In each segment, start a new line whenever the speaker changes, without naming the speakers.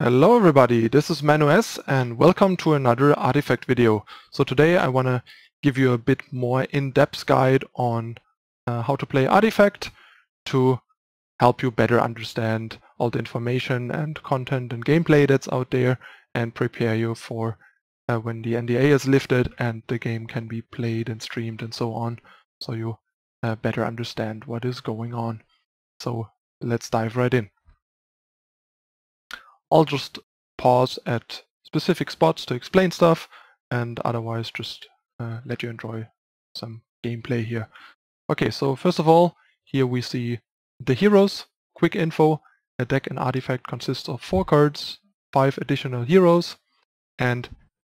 Hello everybody, this is ManuS and welcome to another artifact video. So today I want to give you a bit more in-depth guide on how to play artifact to help you better understand all the information and content and gameplay that's out there and prepare you for when the NDA is lifted and the game can be played and streamed and so on, so you better understand what is going on. So let's dive right in. I'll just pause at specific spots to explain stuff and otherwise just let you enjoy some gameplay here. Okay, so first of all, here we see the heroes. Quick info: a deck and artifact consists of 4 cards, 5 additional heroes, and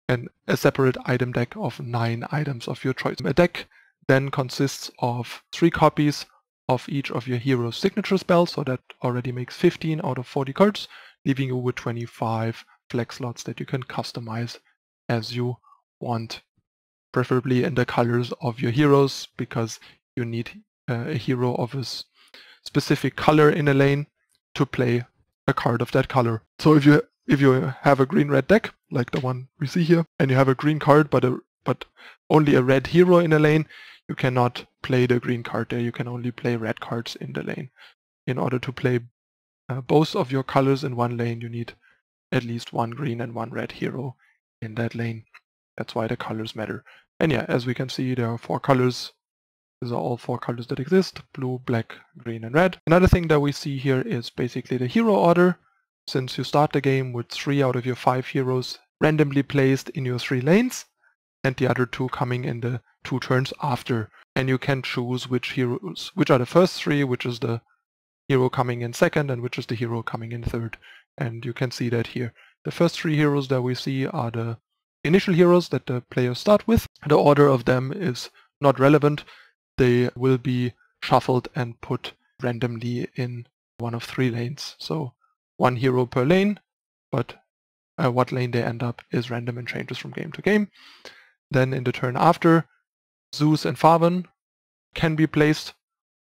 a separate item deck of 9 items of your choice. A deck then consists of 3 copies of each of your hero's signature spells, so that already makes 15 out of 40 cards, leaving you with 25 flex slots that you can customize as you want, preferably in the colors of your heroes, because you need a hero of a specific color in a lane to play a card of that color. So if you have a green-red deck, like the one we see here, and you have a green card but only a red hero in a lane, you cannot play the green card there. You can only play red cards in the lane. In order to play both of your colors in one lane, you need at least 1 green and 1 red hero in that lane. That's why the colors matter. And yeah, as we can see, there are 4 colors. These are all 4 colors that exist: blue, black, green, and red. Another thing that we see here is basically the hero order. Since you start the game with 3 out of your 5 heroes randomly placed in your 3 lanes, and the other 2 coming in the 2 turns after. And you can choose which are the first 3, which is the hero coming in second, and which is the hero coming in third. And you can see that here. The first 3 heroes that we see are the initial heroes that the players start with. The order of them is not relevant. They will be shuffled and put randomly in one of 3 lanes. So 1 hero per lane, but what lane they end up is random and changes from game to game. Then in the turn after, Zeus and Farvan can be placed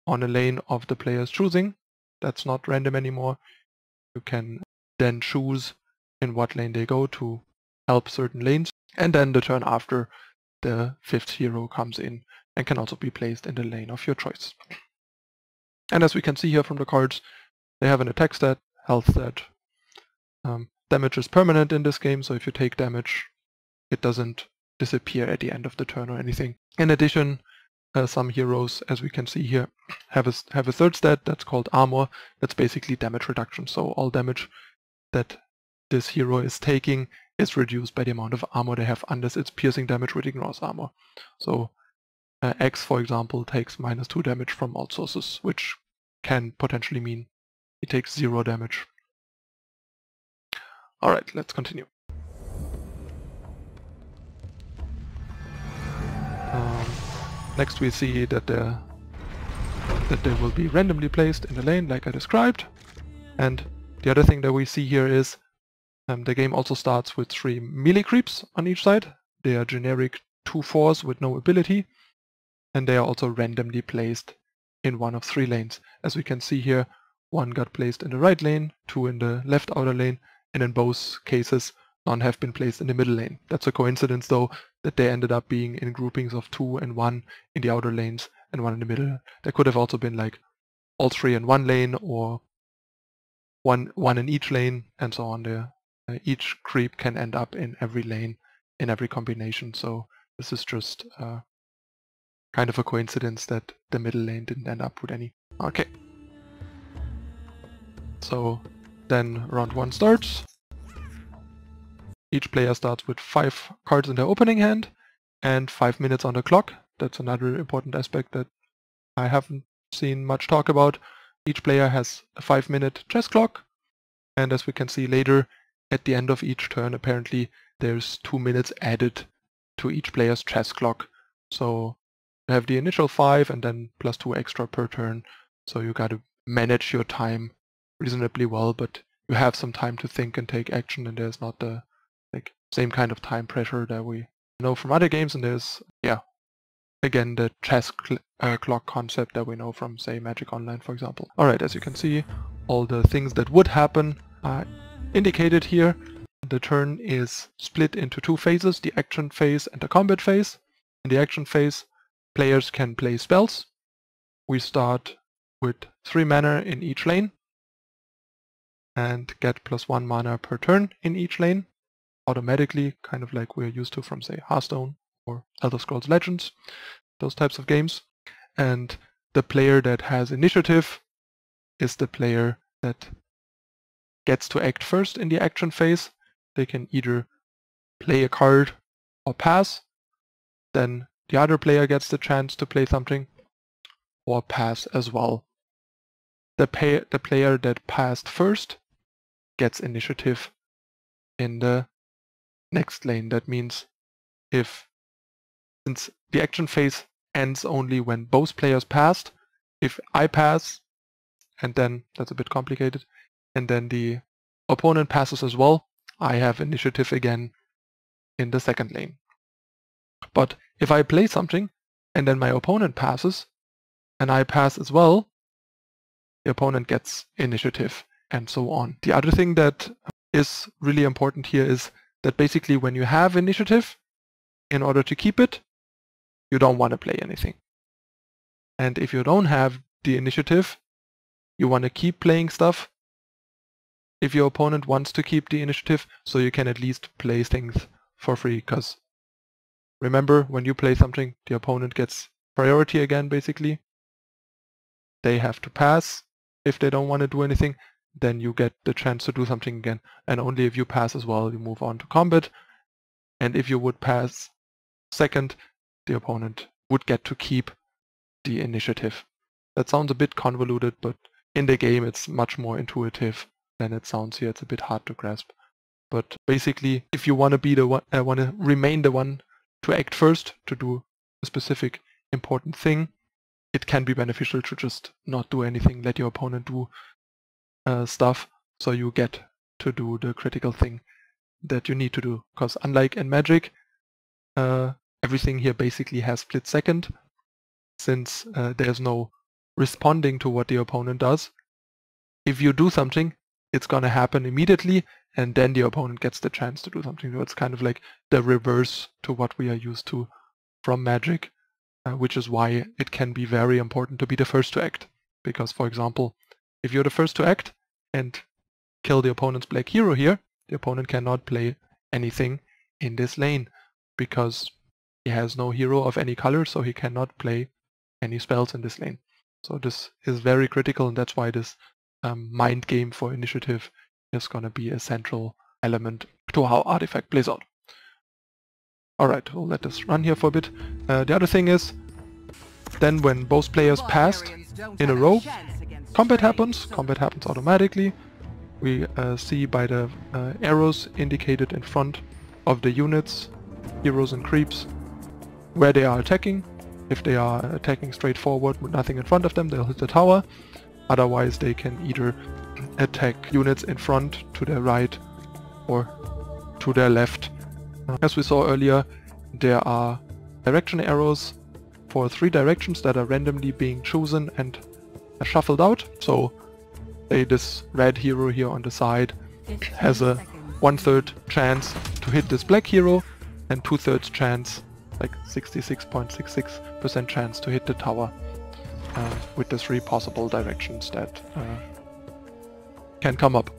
on a lane of the player's choosing. That's not random anymore. You can then choose in what lane they go to help certain lanes. And then the turn after, the 5th hero comes in and can also be placed in the lane of your choice. And as we can see here from the cards, they have an attack stat, health stat. Damage is permanent in this game, so if you take damage, it doesn't disappear at the end of the turn or anything. In addition, some heroes, as we can see here, have a 3rd stat that's called armor. That's basically damage reduction. So all damage that this hero is taking is reduced by the amount of armor they have, unless it's piercing damage, which ignores armor. So X, for example, takes -2 damage from all sources, which can potentially mean he takes 0 damage. Alright, let's continue. Next we see that they will be randomly placed in the lane, like I described. And the other thing that we see here is the game also starts with 3 melee creeps on each side. They are generic 2/4s with no ability, and they are also randomly placed in one of 3 lanes. As we can see here, 1 got placed in the right lane, 2 in the left outer lane, and in both cases none have been placed in the middle lane. That's a coincidence though, that they ended up being in groupings of 2 and 1 in the outer lanes and 1 in the middle. There could have also been like all 3 in 1 lane, or one in each lane, and so on. There, each creep can end up in every lane, in every combination. So this is just kind of a coincidence that the middle lane didn't end up with any. Okay. So then round 1 starts. Each player starts with 5 cards in their opening hand and 5 minutes on the clock. That's another important aspect that I haven't seen much talk about. Each player has a 5-minute chess clock, and as we can see later, at the end of each turn apparently there's 2 minutes added to each player's chess clock. So you have the initial 5 and then plus 2 extra per turn. So you gotta manage your time reasonably well, but you have some time to think and take action, and there's not the same kind of time pressure that we know from other games. And there's, yeah, again, the chess clock concept that we know from, say, Magic Online, for example. Alright, as you can see, all the things that would happen indicated here. The turn is split into two phases, the action phase and the combat phase. In the action phase, players can play spells. We start with 3 mana in each lane and get +1 mana per turn in each lane, automatically, kind of like we're used to from, say, Hearthstone or Elder Scrolls Legends, those types of games. And the player that has initiative is the player that gets to act first in the action phase. They can either play a card or pass, then the other player gets the chance to play something, or pass as well. The player that passed first gets initiative in the next lane. That means since the action phase ends only when both players passed, if I pass, and then that's a bit complicated, and then the opponent passes as well, I have initiative again in the second lane. But if I play something and then my opponent passes and I pass as well, the opponent gets initiative and so on. The other thing that is really important here is that basically when you have initiative, in order to keep it, you don't want to play anything. And if you don't have the initiative, you want to keep playing stuff if your opponent wants to keep the initiative, so you can at least play things for free. Because remember, when you play something, the opponent gets priority again, basically. They have to pass. If they don't want to do anything, then you get the chance to do something again. And only if you pass as well, you move on to combat. And if you would pass second, the opponent would get to keep the initiative. That sounds a bit convoluted, but in the game it's much more intuitive than it sounds here. It's a bit hard to grasp. But basically, if you want to be the one, want to remain the one to act first, to do a specific important thing, it can be beneficial to just not do anything, let your opponent do stuff, so you get to do the critical thing that you need to do. Because unlike in Magic, everything here basically has split second, since there's no responding to what the opponent does. If you do something, it's going to happen immediately, and then the opponent gets the chance to do something. So it's kind of like the reverse to what we are used to from Magic, which is why it can be very important to be the first to act. Because, for example, if you're the first to act and kill the opponent's black hero here, the opponent cannot play anything in this lane, because he has no hero of any color, so he cannot play any spells in this lane. So this is very critical, and that's why this mind game for initiative is going to be a central element to how Artifact plays out. Alright, we'll let this run here for a bit. The other thing is, then when both players passed in a row, combat happens. Combat happens automatically. We see by the arrows indicated in front of the units, heroes and creeps, where they are attacking. If they are attacking straight forward with nothing in front of them, they'll hit the tower. Otherwise, they can either attack units in front, to their right, or to their left. As we saw earlier, there are direction arrows for 3 directions that are randomly being chosen and shuffled out. So, say this red hero here on the side has a 1/3 chance to hit this black hero, and 2/3 chance, like 66.66% chance to hit the tower, with the 3 possible directions that can come up.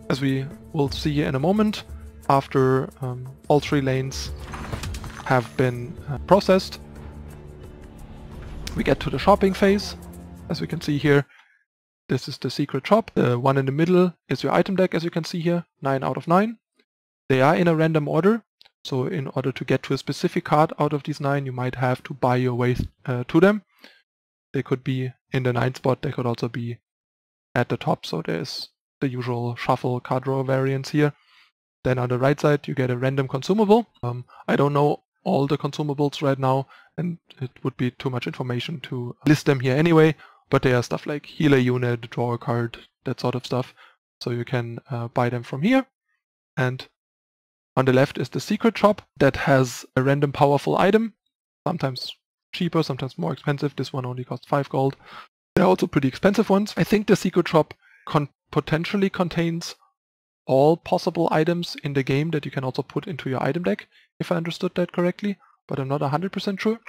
As we will see in a moment, after all 3 lanes have been processed, we get to the shopping phase. As we can see here, this is the secret shop. The one in the middle is your item deck, as you can see here, 9 out of 9. They are in a random order, so in order to get to a specific card out of these 9, you might have to buy your way to them. They could be in the 9th spot, they could also be at the top, so there's the usual shuffle card draw variants here. Then on the right side you get a random consumable. I don't know all the consumables right now, and it would be too much information to list them here anyway, but they are stuff like healer unit, draw a card, that sort of stuff. So you can buy them from here. And on the left is the secret shop that has a random powerful item, sometimes cheaper, sometimes more expensive. This one only costs 5 gold. There are also pretty expensive ones. I think the secret shop potentially contains all possible items in the game that you can also put into your item deck, if I understood that correctly, but I'm not 100% sure.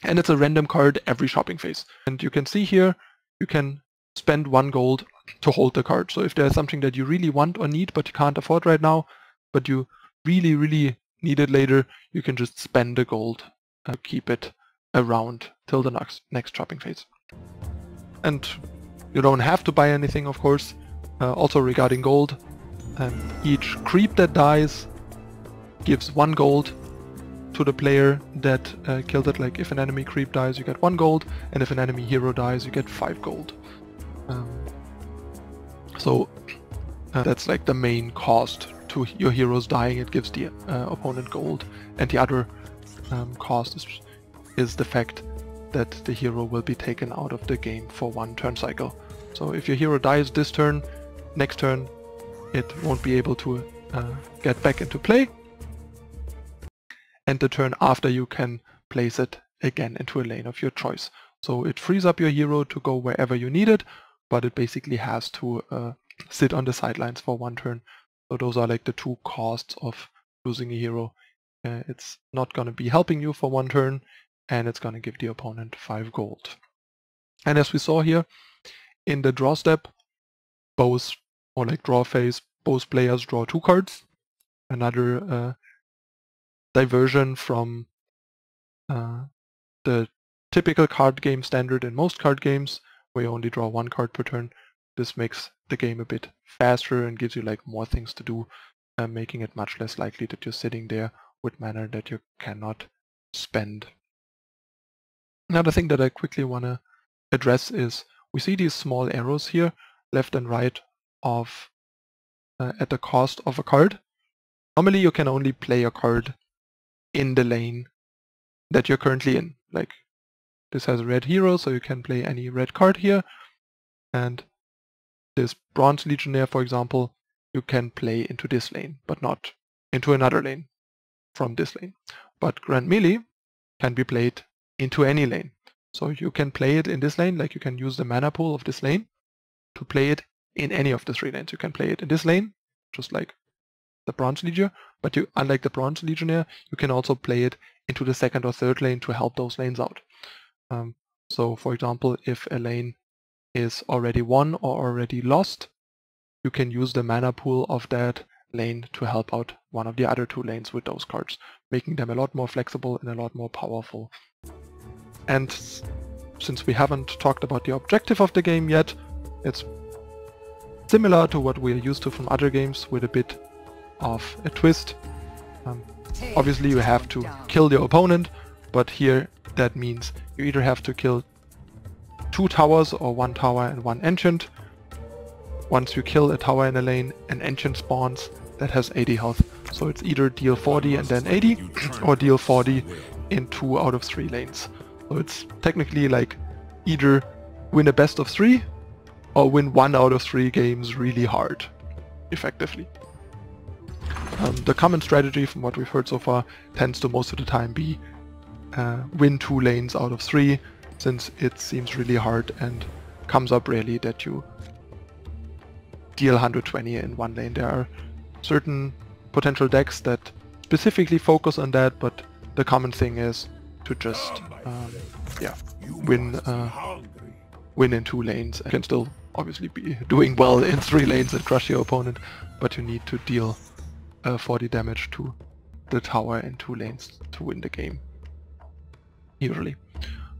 And it's a random card every shopping phase. And you can see here, you can spend 1 gold to hold the card. So if there's something that you really want or need, but you can't afford right now, but you really, really need it later, you can just spend the gold and keep it around till the next shopping phase. And you don't have to buy anything, of course. Also regarding gold, each creep that dies gives 1 gold to the player that killed it. Like if an enemy creep dies, you get 1 gold, and if an enemy hero dies, you get 5 gold. So that's like the main cost to your heroes dying. It gives the opponent gold, and the other cost is the fact that the hero will be taken out of the game for 1 turn cycle. So if your hero dies this turn, next turn it won't be able to get back into play, and the turn after you can place it again into a lane of your choice. So it frees up your hero to go wherever you need it, but it basically has to sit on the sidelines for 1 turn. So those are like the 2 costs of losing a hero. It's not going to be helping you for 1 turn, and it's going to give the opponent 5 gold. And as we saw here, in the draw step, both, or like draw phase, both players draw 2 cards. Another diversion from the typical card game standard in most card games, where you only draw 1 card per turn. This makes the game a bit faster and gives you like more things to do, making it much less likely that you're sitting there with mana that you cannot spend. Another thing that I quickly want to address is we see these small arrows here, left and right of at the cost of a card. Normally you can only play a card in the lane that you're currently in. Like this has a red hero, so you can play any red card here. And this Bronze Legionnaire, for example, you can play into this lane, but not into another lane from this lane. But Grand Melee can be played into any lane. So you can play it in this lane, like you can use the mana pool of this lane to play it in any of the 3 lanes. You can play it in this lane, just like the Bronze Legionnaire, but unlike the Bronze Legionnaire, you can also play it into the 2nd or 3rd lane to help those lanes out. So for example, if a lane is already won or already lost, you can use the mana pool of that lane to help out one of the other 2 lanes with those cards, making them a lot more flexible and a lot more powerful. And since we haven't talked about the objective of the game yet, it's similar to what we're used to from other games with a bit of a twist. Obviously you have to kill your opponent, but here that means you either have to kill 2 towers or 1 tower and 1 enchant. Once you kill a tower in a lane, an enchant spawns that has 80 health. So it's either deal 40 and then 80, or deal 40 in 2 out of 3 lanes. So it's technically like either win a best of 3 or win 1 out of 3 games really hard, effectively. The common strategy from what we've heard so far tends to most of the time be win 2 lanes out of 3, since it seems really hard and comes up rarely that you deal 120 in 1 lane. There are certain potential decks that specifically focus on that, but the common thing is to just win in 2 lanes. You can still obviously be doing well in 3 lanes and crush your opponent, but you need to deal 40 damage to the tower in 2 lanes to win the game, usually.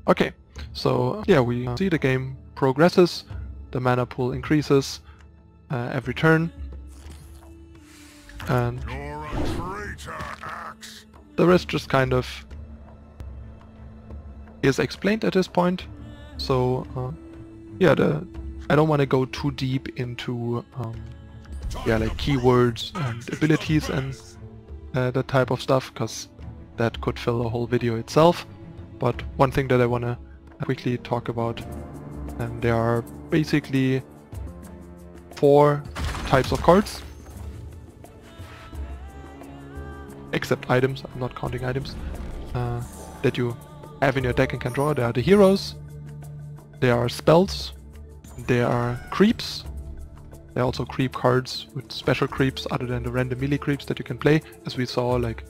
Okay, so yeah, we see the game progresses, the mana pool increases every turn, and the rest just kind of is explained at this point. So yeah, I don't want to go too deep into like keywords and abilities and that type of stuff, because that could fill a whole video itself. But one thing that I want to quickly talk about, there are basically 4 types of cards, except items, I'm not counting items, that you have in your deck and can draw. There are the heroes, there are spells, there are creeps, There are also creep cards with special creeps other than the random melee creeps that you can play, as we saw, like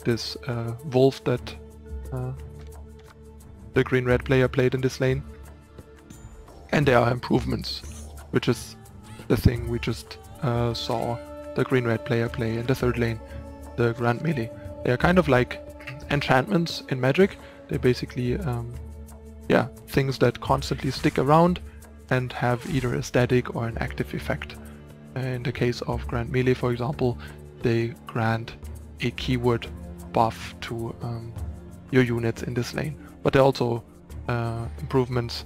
this wolf that the green-red player played in this lane. And there are improvements, which is the thing we just saw the green-red player play in the third lane, the grand melee. They are kind of like enchantments in Magic. They're basically yeah, things that constantly stick around and have either a static or an active effect. In the case of Grand Melee, for example, they grant a keyword buff to your units in this lane. But there are also improvements,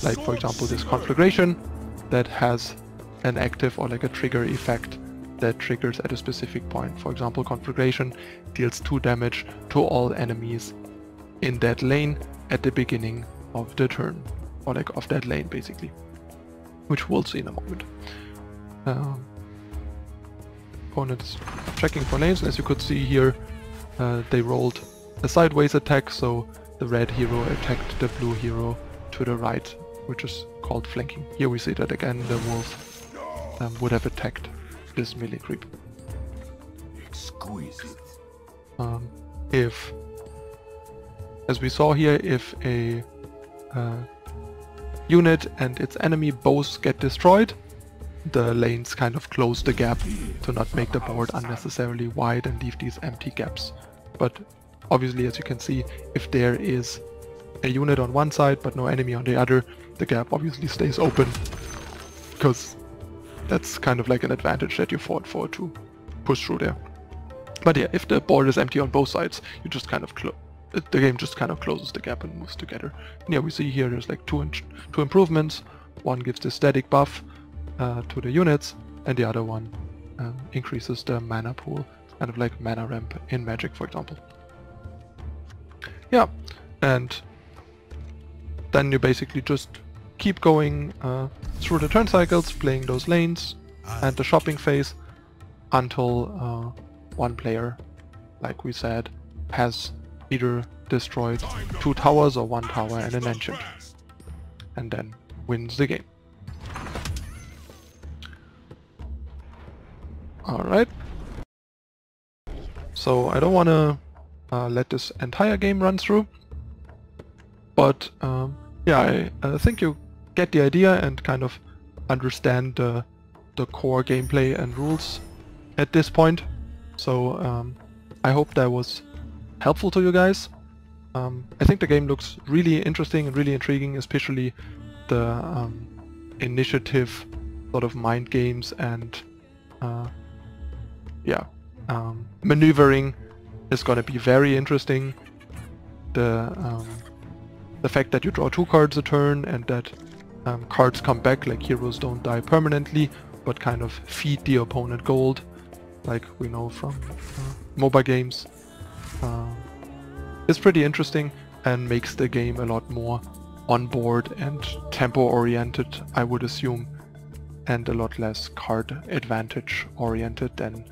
like for example this conflagration that has an active or like a trigger effect that triggers at a specific point. For example, conflagration deals 2 damage to all enemies in that lane at the beginning of the turn, or like of that lane basically, which we'll see in a moment. Opponents checking for lanes, and as you could see here, they rolled a sideways attack, so the red hero attacked the blue hero to the right, which is called flanking. Here we see that again, the wolf would have attacked this melee creep.
Exquisite.
If, as we saw here, if a unit and its enemy both get destroyed, the lanes kind of close the gap to not make the board unnecessarily wide and leave these empty gaps. But obviously, as you can see, if there is a unit on one side but no enemy on the other, the gap obviously stays open, because that's kind of like an advantage that you fought for to push through there. But yeah, if the board is empty on both sides, you just kind of the game just kind of closes the gap and moves together. And yeah, we see here there's like two improvements. One gives the static buff to the units, and the other one increases the mana pool, kind of like mana ramp in Magic, for example. Yeah, and then you basically just keep going through the turn cycles, playing those lanes and the shopping phase until one player, like we said, has either destroyed 2 towers or 1 tower and an enchant, and then wins the game. Alright, so I don't want to let this entire game run through, but yeah, I think you get the idea and kind of understand the core gameplay and rules at this point. So I hope that was helpful to you guys. I think the game looks really interesting and really intriguing, especially the initiative sort of mind games and yeah, maneuvering is going to be very interesting. The fact that you draw 2 cards a turn and that cards come back, like heroes don't die permanently but kind of feed the opponent gold, like we know from MOBA games, is pretty interesting and makes the game a lot more on board and tempo oriented, I would assume, and a lot less card advantage oriented than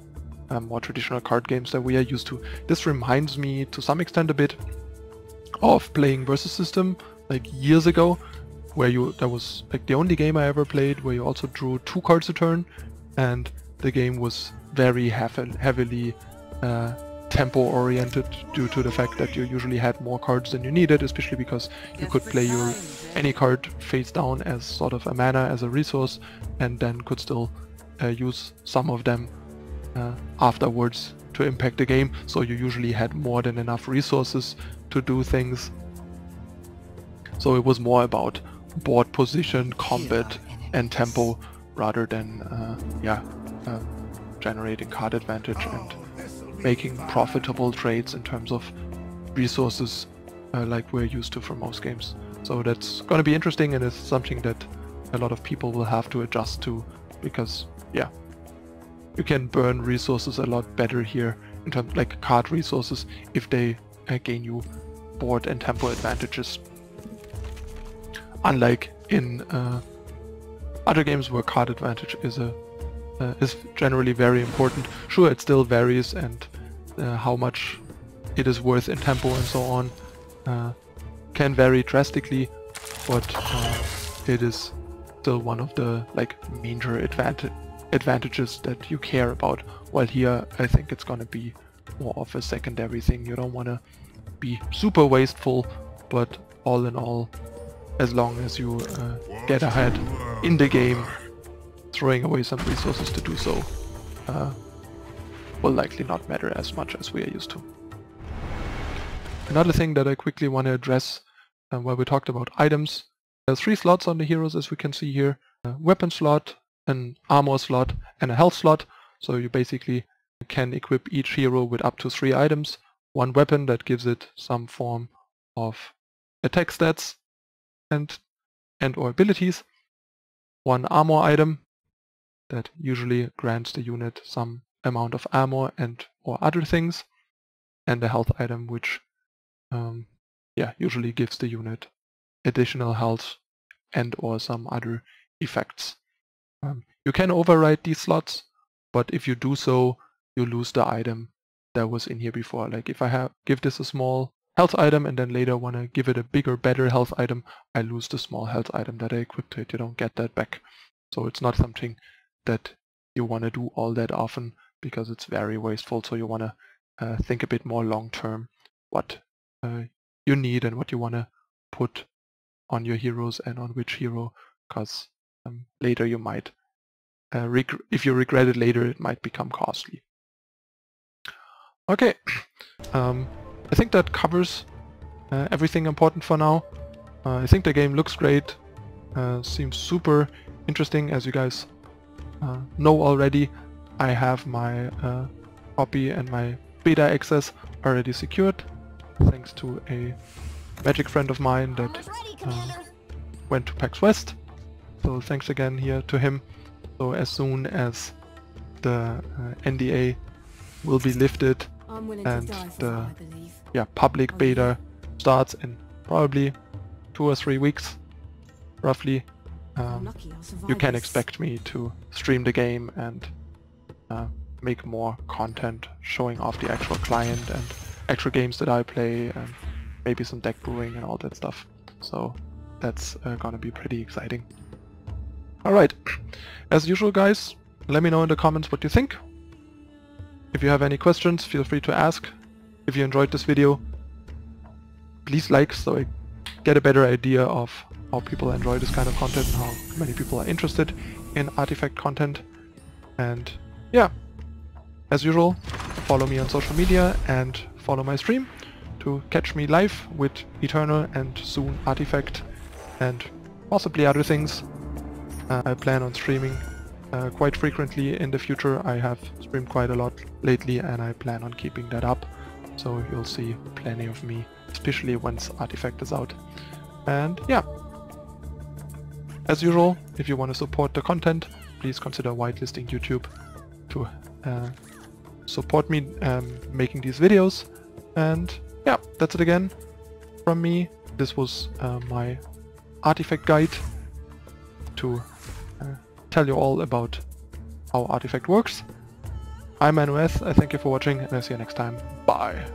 more traditional card games that we are used to. This reminds me to some extent a bit of playing Versus System like years ago, where that was like the only game I ever played where you also drew 2 cards a turn, and the game was very heavily tempo oriented due to the fact that you usually had more cards than you needed, especially because you could play any card face down as sort of a mana, as a resource, and then could still use some of them afterwards to impact the game. So you usually had more than enough resources to do things. So it was more about board position, combat, and tempo rather than generating card advantage and making profitable trades in terms of resources like we're used to from most games. So that's going to be interesting, and it's something that a lot of people will have to adjust to, because yeah, you can burn resources a lot better here in terms of like card resources if they gain you board and tempo advantages, unlike in other games where card advantage is generally very important. Sure, it still varies, and how much it is worth in tempo and so on can vary drastically, but it is still one of the like major advantages that you care about. While here I think it's gonna be more of a secondary thing. You don't want to be super wasteful, but all in all, as long as you get ahead in the game, throwing away some resources to do so will likely not matter as much as we are used to. Another thing that I quickly want to address while we talked about items, there's 3 slots on the heroes, as we can see here: a weapon slot, an armor slot, and a health slot. So you basically can equip each hero with up to 3 items. One weapon that gives it some form of attack stats and or abilities. One armor item that usually grants the unit some amount of armor and or other things. And a health item which usually gives the unit additional health and or some other effects. You can override these slots, but if you do so, you lose the item that was in here before. Like if I give this a small health item and then later want to give it a bigger, better health item, I lose the small health item that I equipped to it. You don't get that back. So it's not something that you want to do all that often because it's very wasteful. So you want to think a bit more long term what you need and what you want to put on your heroes and on which hero, because later you might, if you regret it later, it might become costly. Okay, I think that covers everything important for now. I think the game looks great, seems super interesting. As you guys know already, I have my copy and my beta access already secured, thanks to a magic friend of mine that went to PAX West. So thanks again here to him. So as soon as the NDA will be lifted and the public beta starts in probably 2 or 3 weeks, roughly, you can expect me to stream the game and make more content showing off the actual client and actual games that I play, and maybe some deck brewing and all that stuff. So that's gonna be pretty exciting. Alright, as usual guys, let me know in the comments what you think. If you have any questions, feel free to ask. If you enjoyed this video, please like, so I get a better idea of how people enjoy this kind of content and how many people are interested in artifact content. And yeah, as usual, follow me on social media and follow my stream to catch me live with Eternal and soon Artifact and possibly other things. I plan on streaming quite frequently in the future. I have streamed quite a lot lately and I plan on keeping that up. So you'll see plenty of me, especially once Artifact is out. And yeah, as usual, if you want to support the content, please consider whitelisting YouTube to support me making these videos. And yeah, that's it again from me. This was my Artifact guide to tell you all about how Artifact works. I'm ManuS, I thank you for watching and I'll see you next time. Bye!